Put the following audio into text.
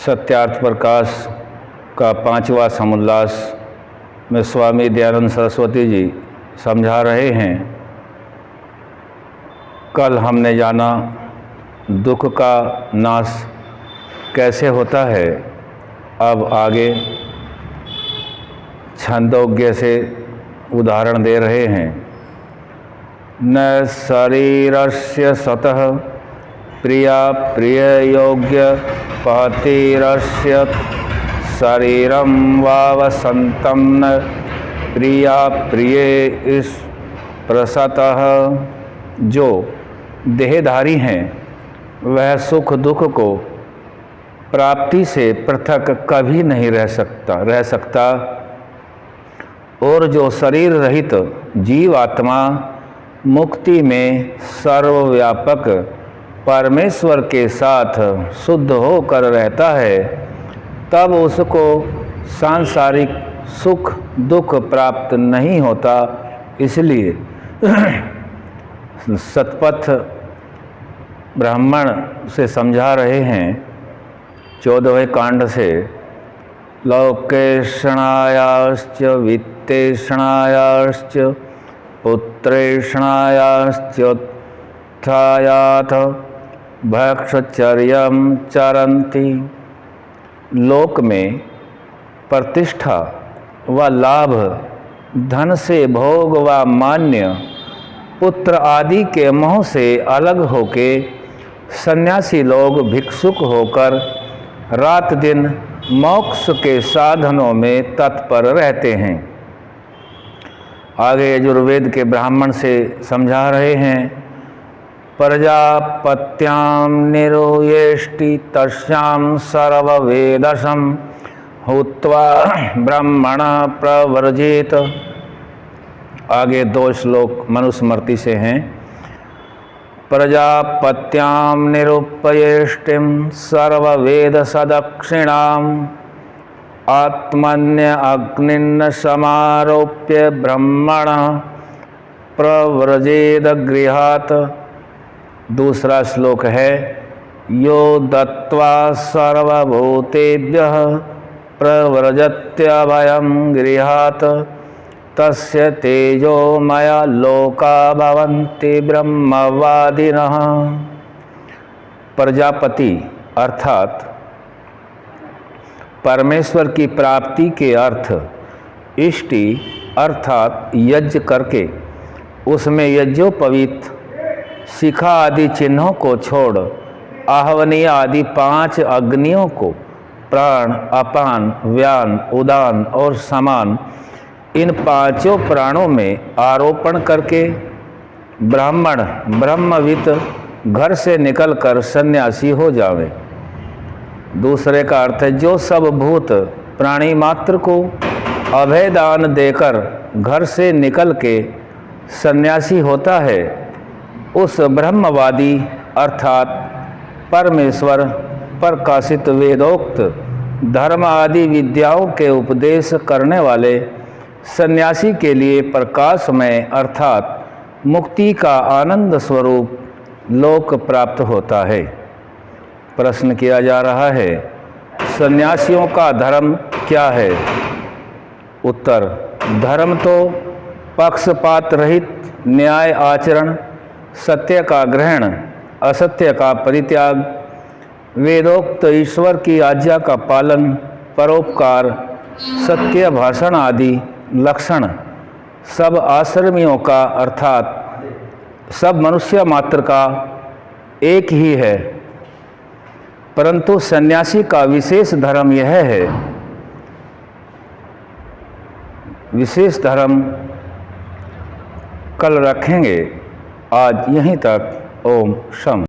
सत्यार्थ प्रकाश का 5वां समुल्लास में स्वामी दयानंद सरस्वती जी समझा रहे हैं। कल हमने जाना दुख का नाश कैसे होता है। अब आगे छंदोज्ञ से उदाहरण दे रहे हैं। न शरीरस्य सतः प्रिया प्रिय योग्य पतिरस्य शरीरम वावसंतं न प्रिया प्रिय इस प्रसतः। जो देहधारी हैं वह सुख दुख को प्राप्ति से पृथक कभी नहीं रह सकता और जो शरीर रहित जीव आत्मा मुक्ति में सर्वव्यापक परमेश्वर के साथ शुद्ध होकर रहता है, तब उसको सांसारिक सुख दुख प्राप्त नहीं होता। इसलिए सतपथ ब्राह्मण से समझा रहे हैं 14वें कांड से। लोकेषणायाश्च वित्तेषणायाश्च पुत्रेषणायाश्चोत्थायाथ भक्षचर्यं चरन्ति। लोक में प्रतिष्ठा व लाभ, धन से भोग व मान्य, पुत्र आदि के मोह से अलग होके सन्यासी लोग भिक्षुक होकर रात दिन मोक्ष के साधनों में तत्पर रहते हैं। आगे यजुर्वेद के ब्राह्मण से समझा रहे हैं। प्रजापत्याम निरूयेष्टि तस्याम सर्ववेदसं हुत्वा ब्राह्मण प्रव्रजेत। आगे 2 श्लोक मनुस्मृति से हैं। प्रजापत्याम निरूपयेष्टिं सर्ववेद सदक्षिणाम् आत्मन्य अग्निन्न समारोप्य ब्रह्मण प्रव्रजेद गृहात्। दूसरा श्लोक है यो दत्वा सर्वभूतेभ्यः प्रव्रजत्यभयं गृहात् तस्य तेजोमया लोका भवन्ति ब्रह्मवादिनः। प्रजापति अर्थात परमेश्वर की प्राप्ति के अर्थ इष्टि अर्थात यज्ञ करके उसमें यज्ञोपवीत शिखा आदि चिन्हों को छोड़ आहवनीय आदि 5 अग्नियों को प्राण, अपान, व्यान, उदान और समान इन 5 प्राणों में आरोपण करके ब्राह्मण ब्रह्मविद घर से निकलकर सन्यासी हो जावे। दूसरे का अर्थ है जो सब भूत प्राणी मात्र को अभय दान देकर घर से निकल के सन्यासी होता है, उस ब्रह्मवादी अर्थात परमेश्वर प्रकाशित वेदोक्त धर्म आदि विद्याओं के उपदेश करने वाले सन्यासी के लिए प्रकाशमय अर्थात मुक्ति का आनंद स्वरूप लोक प्राप्त होता है। प्रश्न किया जा रहा है, सन्यासियों का धर्म क्या है? उत्तर, धर्म तो पक्षपात रहित न्याय आचरण, सत्य का ग्रहण, असत्य का परित्याग, वेदोक्त ईश्वर की आज्ञा का पालन, परोपकार, सत्य भाषण आदि लक्षण सब आश्रमियों का अर्थात सब मनुष्य मात्र का एक ही है। परंतु सन्यासी का विशेष धर्म यह है। विशेष धर्म कल रखेंगे। आज यहीं तक। ओम शम।